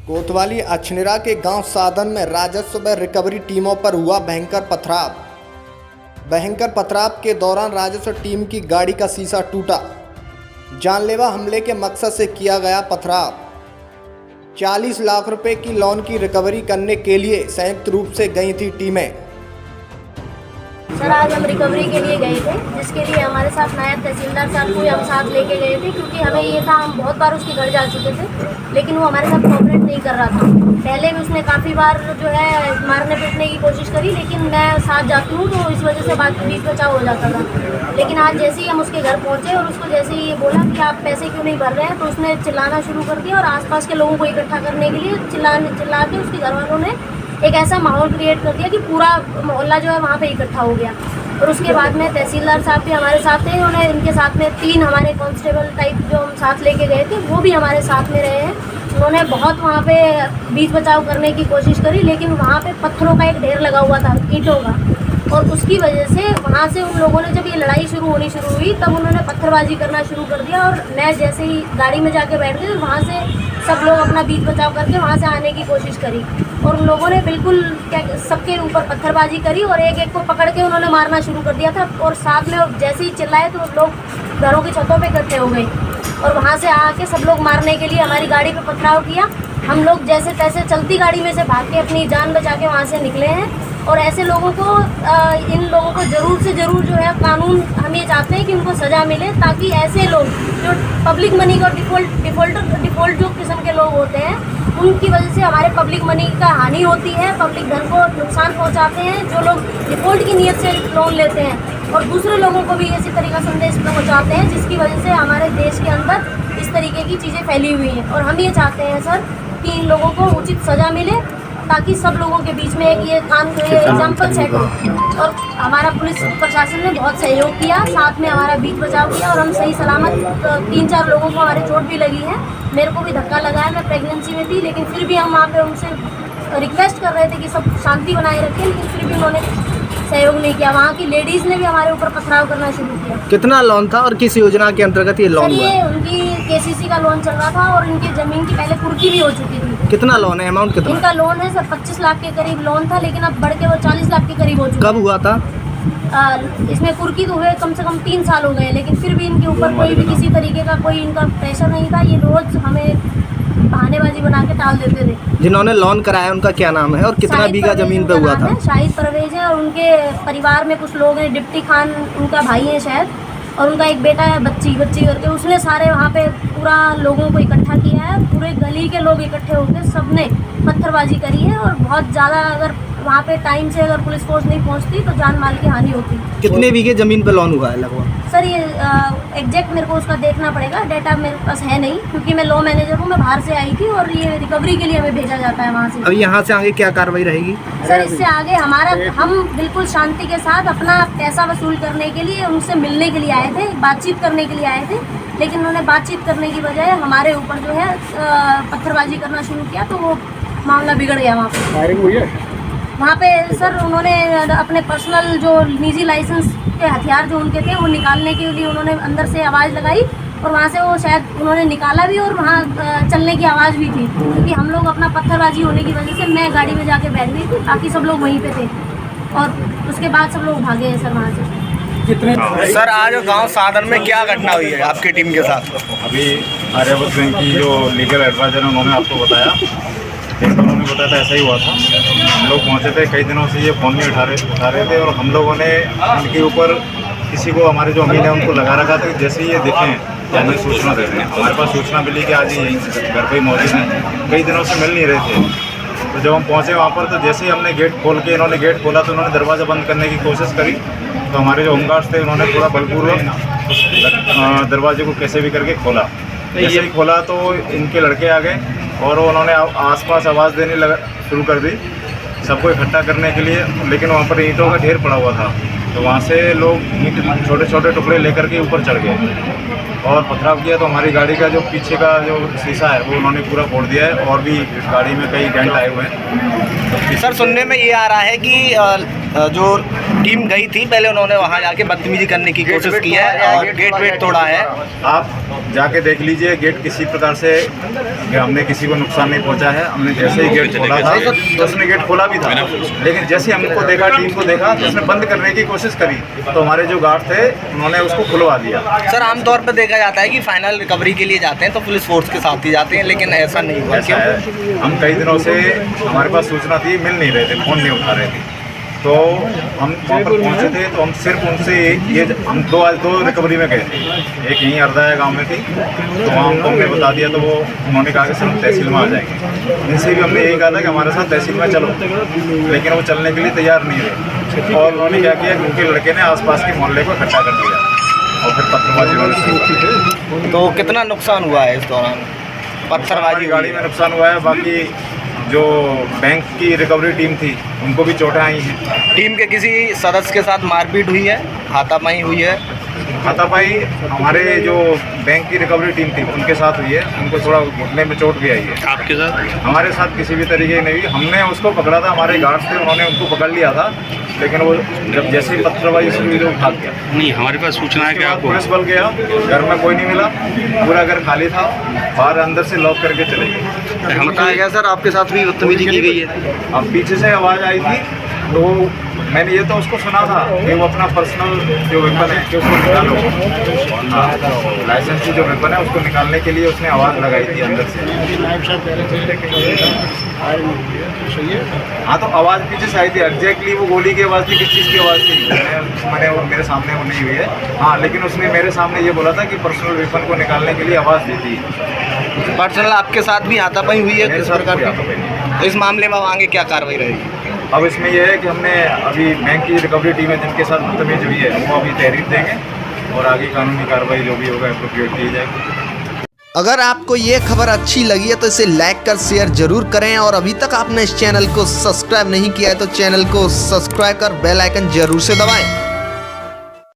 कोतवाली अछनेरा के गांव साधन में राजस्व व रिकवरी टीमों पर हुआ भयंकर पथराव के दौरान राजस्व टीम की गाड़ी का शीशा टूटा। जानलेवा हमले के मकसद से किया गया पथराव। 40 लाख रुपए की लोन की रिकवरी करने के लिए संयुक्त रूप से गई थी टीमें। सर, आज हम रिकवरी के लिए गए थे, जिसके लिए हमारे साथ नायब तहसीलदार साहब को हम साथ लेके गए थे, क्योंकि हमें ये था, हम बहुत बार उसके घर जा चुके थे, लेकिन वो हमारे साथ कोऑपरेट नहीं कर रहा था। पहले भी उसने काफ़ी बार जो है मारने पीटने की कोशिश करी, लेकिन मैं साथ जाती हूँ तो इस वजह से बात बीच बचाव हो जाता था। लेकिन आज जैसे ही हम उसके घर पहुँचे और उसको जैसे ही ये बोला कि आप पैसे क्यों नहीं भर रहे हैं, तो उसने चिल्लाना शुरू कर दिया और आसपास के लोगों को इकट्ठा करने के लिए चिल्ला के उसके घर वालों ने एक ऐसा माहौल क्रिएट कर दिया कि पूरा मोहल्ला जो है वहाँ पे इकट्ठा हो गया। और उसके बाद में तहसीलदार साहब भी हमारे साथ थे, उन्होंने इनके साथ में 3 हमारे कांस्टेबल टाइप जो हम साथ लेके गए थे वो भी हमारे साथ में रहे हैं। उन्होंने बहुत वहाँ पे बीच बचाव करने की कोशिश करी, लेकिन वहाँ पे पत्थरों का एक ढेर लगा हुआ था, ईंटों का, और उसकी वजह से वहाँ से उन लोगों ने, जब ये लड़ाई होनी शुरू हुई, तब उन्होंने पत्थरबाजी करना शुरू कर दिया। और मैं जैसे ही गाड़ी में जाके बैठ गई, वहाँ से सब लोग अपना बीच बचाव करके वहाँ से आने की कोशिश करी, और उन लोगों ने बिल्कुल सबके ऊपर पत्थरबाजी करी और एक एक को पकड़ के उन्होंने मारना शुरू कर दिया था। और साथ में जैसे ही चिल्लाए तो लोग घरों की छतों पे इकट्ठे हो गए, और वहाँ से आके सब लोग मारने के लिए हमारी गाड़ी पे पथराव किया। हम लोग जैसे तैसे चलती गाड़ी में से भाग के अपनी जान बचा के वहाँ से निकले हैं। और ऐसे लोगों को, इन लोगों को ज़रूर से ज़रूर जो है कानून, हम ये चाहते हैं कि उनको सज़ा मिले, ताकि ऐसे लोग जो पब्लिक मनी का डिफ़ॉल्ट जो किस्म के लोग होते हैं, उनकी वजह से हमारे पब्लिक मनी का हानि होती है, पब्लिक धन को नुकसान पहुंचाते हैं। जो लोग डिफ़ॉल्ट की नीयत से लोन लेते हैं और दूसरे लोगों को भी इसी तरीका संदेश पहुंचाते हैं, जिसकी वजह से हमारे देश के अंदर इस तरीके की चीज़ें फैली हुई हैं। और हम ये चाहते हैं सर कि इन लोगों को उचित सज़ा मिले, ताकि सब लोगों के बीच में एक ये एग्जाम्पल सेट हो। और हमारा पुलिस प्रशासन ने बहुत सहयोग किया, साथ में हमारा बीच बचाव किया, और हम सही सलामत 3-4 लोगों को हमारे चोट भी लगी है। मेरे को भी धक्का लगा है, मैं प्रेगनेंसी में थी, लेकिन फिर भी हम वहाँ पे उनसे रिक्वेस्ट कर रहे थे कि सब शांति बनाए रखें, लेकिन फिर भी उन्होंने सहयोग नहीं किया। वहाँ की लेडीज़ ने भी हमारे ऊपर पथराव करना शुरू किया। कितना लोन था और किस योजना के अंतर्गत ये लोन हुआ? ये उनकी KCC का लोन चल रहा था, और इनकी ज़मीन की पहले कुर्की भी हो चुकी थी। कितना लोन है, अमाउंट कितना? इनका लोन है सर 25 लाख के करीब लोन था, लेकिन अब बढ़ के वो 40 लाख के करीब हो चुका है। कब हुआ था? इसमें कुर्की तो हुए कम से कम 3 साल हो गए, लेकिन फिर भी इनके ऊपर कोई भी किसी तरीके का कोई इनका प्रेशर नहीं था। ये रोज़ हमें बहानेबाजी बना के टाल देते थे। जिन्होंने लोन कराया उनका क्या नाम है और कितना बीघा जमीन पे हुआ था? शाहिद परवेज है, और उनके परिवार में कुछ लोग हैं, डिप्टी खान उनका भाई है शायद, और उनका एक बेटा है, बच्ची करके। उसने सारे वहाँ पे पूरा लोगों को इकट्ठा किया है, पूरे गली के लोग इकट्ठे होकर सबने पत्थरबाजी करी है। और बहुत ज़्यादा, अगर वहाँ पे टाइम से अगर पुलिस फोर्स नहीं पहुँचती तो जान माल की हानि होती। कितने बीघे जमीन पे लोन हुआ है लगभग? सर ये एग्जैक्ट मेरे को उसका देखना पड़ेगा, डाटा मेरे पास है नहीं, क्योंकि मैं लॉ मैनेजर हूँ, मैं बाहर से आई थी, और ये रिकवरी के लिए हमें भेजा जाता है वहाँ से। अब यहाँ से आगे क्या कार्रवाई रहेगी? सर इससे आगे हम बिल्कुल शांति के साथ अपना पैसा वसूल करने के लिए उनसे मिलने के लिए आए थे, बातचीत करने के लिए आए थे, लेकिन उन्होंने बातचीत करने की बजाय हमारे ऊपर जो है पत्थरबाजी करना शुरू किया, तो वो मामला बिगड़ गया। वहाँ पे फायरिंग हुई है। वहाँ पे सर उन्होंने अपने पर्सनल जो निजी लाइसेंस के हथियार जो उनके थे वो निकालने के लिए उन्होंने अंदर से आवाज़ लगाई, और वहाँ से वो शायद उन्होंने निकाला भी, और वहाँ चलने की आवाज़ भी थी, क्योंकि हम लोग अपना पत्थरबाजी होने की वजह से मैं गाड़ी में जाके बैठ गई थी, बाकी सब लोग वहीं पे थे, और उसके बाद सब लोग भागे हैं सर वहाँ से। कितने? सर आज गांव साधन में क्या घटना हुई है आपकी टीम के साथ? अभी आर्यवर्त बैंक की जो लीगल एडवाइजर है उन्होंने आपको बताया, उन्होंने बताया था ऐसा ही हुआ था। हम लोग पहुँचे थे, कई दिनों से ये फ़ोन नहीं उठा रहे थे, और हम लोगों ने इनके ऊपर किसी को, हमारे जो अमीन है उनको लगा रखा था कि जैसे ही ये दिखें तो हमें सूचना देते हैं। हमारे पास सूचना मिली कि आज ये घर पे ही मौजूद हैं, कई दिनों से मिल नहीं रहे थे। तो जब हम पहुँचे वहाँ पर, तो जैसे ही हमने गेट खोल के, इन्होंने गेट खोला तो उन्होंने दरवाज़ा बंद करने की कोशिश करी, तो हमारे जो होमगार्ड्स थे उन्होंने पूरा बलपूर्वक उस दरवाजे को कैसे भी करके खोला। जैसे ही खोला तो इनके लड़के आ गए, और उन्होंने आसपास आवाज़ देने शुरू कर दी सबको इकट्ठा करने के लिए, लेकिन वहाँ पर ईंटों का ढेर पड़ा हुआ था, तो वहाँ से लोग ईंट छोटे छोटे टुकड़े लेकर के ऊपर चढ़ गए और पथराव किया। तो हमारी गाड़ी का जो पीछे का जो शीशा है वो उन्होंने पूरा फोड़ दिया है, और भी गाड़ी में कई डेंट आए हुए हैं। सर सुनने में ये आ रहा है कि जो टीम गई थी पहले, उन्होंने वहाँ जाके बदतमीजी करने की कोशिश की है और गेट वेट तोड़ा है। आप जाके देख लीजिए, गेट किसी प्रकार से हमने किसी को नुकसान नहीं पहुंचा है। हमने जैसे ही गेट खोला था तो उसने गेट खोला भी था, लेकिन जैसे हमको देखा, टीम को देखा तो उसने बंद करने की कोशिश करी, तो हमारे जो गार्ड थे उन्होंने उसको खुलवा दिया। सर आमतौर पर देखा जाता है कि फाइनल रिकवरी के लिए जाते हैं तो पुलिस फोर्स के साथ ही जाते हैं, लेकिन ऐसा नहीं हुआ। ऐसा है, हम कई दिनों से हमारे पास सूचना थी, मिल नहीं रहे थे, फ़ोन नहीं उठा रहे थे, तो हम वहाँ पर पहुँचे थे। तो हम सिर्फ उनसे ये हम दो रिकवरी में गए थे। एक यहीं अर्दाया गांव में थी, तो वहाँ हमने बता दिया, तो वो उन्होंने कहा कि सर हम तहसील में आ जाएंगे। इनसे भी हमने यही कहा था कि हमारे साथ तहसील में चलो, लेकिन वो चलने के लिए तैयार नहीं रहे। और उन्होंने क्या किया कि उनके लड़के ने आसपास के मोहल्ले को इकट्ठा कर दिया और फिर पत्थरबाजी उन्होंने शुरू कर दी। तो कितना नुकसान हुआ है इस दौरान? पत्थरबाजी गाड़ी में नुकसान हुआ है, बाकी जो बैंक की रिकवरी टीम थी उनको भी चोटें आई हैं। टीम के किसी सदस्य के साथ मारपीट हुई है, हाथापाई हुई है? हाथापाई हमारे जो बैंक की रिकवरी टीम थी उनके साथ हुई है, उनको थोड़ा घुटने में चोट भी आई है। आपके साथ? हमारे साथ किसी भी तरीके की नहीं हुई। हमने उसको पकड़ा था, हमारे गार्ड्स थे, उन्होंने उनको पकड़ लिया था, लेकिन वो जब जैसे ही पत्थरबाजी शुरू हुई तो भाग गया। नहीं, हमारे पास सूचना है कि आपको पुलिस बल गया, घर में कोई नहीं मिला, पूरा घर खाली था, बाहर अंदर से लॉक करके चले गए। हम बताया गया सर आपके साथ भी बदतमीजी की गई है? अब पीछे से आवाज़ आई थी, तो मैंने ये तो उसको सुना था कि वो अपना पर्सनल जो वेपन है कि उसको निकालो। हाँ, लाइसेंस की जो वेपन है उसको निकालने के लिए उसने आवाज़ लगाई थी अंदर से। हाँ, तो आवाज़ पीछे से आई थी, एग्जैक्टली वो गोली की आवाज़ थी, किस चीज़ की आवाज़ थी मैंने वो मेरे सामने वो नहीं हुई है। हाँ, लेकिन उसने मेरे सामने ये बोला था कि पर्सनल वेपन को निकालने के लिए आवाज़ दी थी। पर्सनल आपके साथ भी हाथापाई हुई है किस प्रकार की? तो इस मामले में आगे क्या कार्रवाई रहेगी? अब इसमें यह है कि हमने अभी बैंक की रिकवरी टीम है जिनके साथ बदतमीजी हुई है, वो अभी तहरीर देंगे और आगे कानूनी कार्रवाई जो भी होगा एप्रोप्रिएट की जाएगी। अगर आपको ये खबर अच्छी लगी है तो इसे लाइक कर शेयर जरूर करें, और अभी तक आपने इस चैनल को सब्सक्राइब नहीं किया है तो चैनल को सब्सक्राइब कर बेल आइकन जरूर से दबाएं।